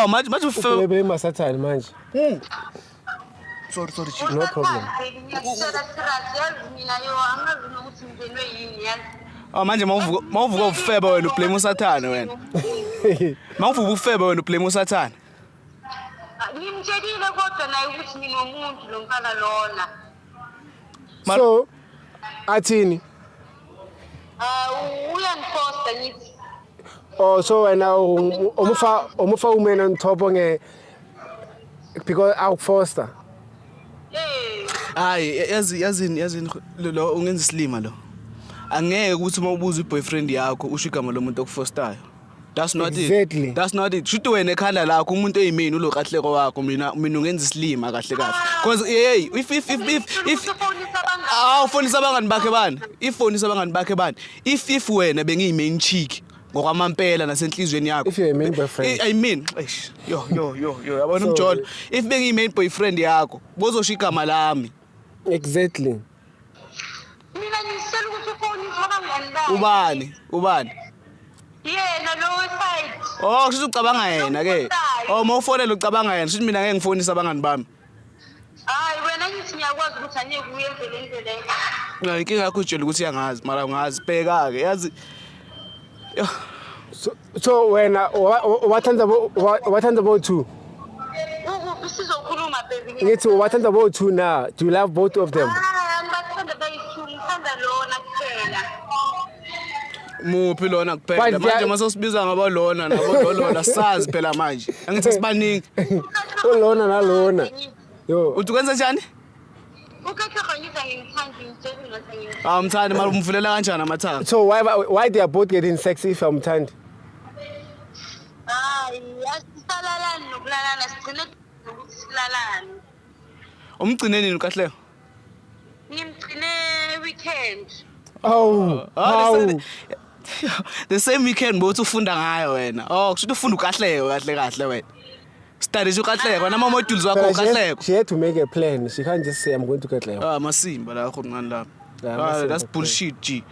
Oh, manje ufebe Blame masathane manje. Sorry G. No problem. Oh, manje mawuvuka ufebe wena ublame usathane wena. Mawuvuka ufebe wena ublame usathane. Ngimtshelile kodwa naye ukuthi mina umuntu lo mfana lona. So athini? Uyangifosta ngithi. Oh, so wena umufa umene on top nge because out foster. Hayi yazini lo ungenza isilima lo. Angeke ukuthi uma ubuza iboyfriend yakho usho igama lomuntu okufostayo. That's not Exactly. it. That's not it. Shuthi wena ekhanda lakho umuntu eyimini ulo kahleko wakho mina ungenza isilima kahle kahle. Because hey if fonisa abangani bakhe bani? Ifonisa abangani bakhe bani? If wena bengiyi-main chick ngokwamampela nasenhlizweni yakho. If you're a main boyfriend. I mean, yo yabona umjolo. If bengiyi-main boyfriend yakho, bozosho igama lami. Exactly. Mina ngisela ukuthi ufonisa abangani bakhe. Ubani? Yena lo side. Oh, kusho ucabanga yena ke. Oh, mawufonela ucabanga yena, sithi mina ngeke ngifonisa abangani bami. Hayi wena ngithi ngiyakwazi ukuthi angeke uyenze le nto le. Na inkinga yakho utshela ukuthi uyangazi, mara ungazi bheka ke. Yazi So wena wathanda both two? Sizokhuluma baby. Ngithi wathanda both two now. Do you love both of them? Ngibathanda bayi-2, ngithanda lona kuphela. muphi lona kuphela manje masosibiza ngabalona nabolona sazi phela manje angithi sibaningi olona nalona yo uthi kwenza njani ukhetho ngiza ngimthandi ngitshela ngathi umthandi mara umvulela kanjani amathanga so why they are both getting sexy if amthandi asisalalani nokulalana sigcine nokuthi silalane umgcine nini kahleko ngimgcine weekend the same weekend bothi ufunda ngayo wena kusho ufunda ukahleko kahle wena studies ukahleko nama modules wakho ukahleko she had to make a plan she can't just say I'm going to get like masimba la khona lapha that's bullshit G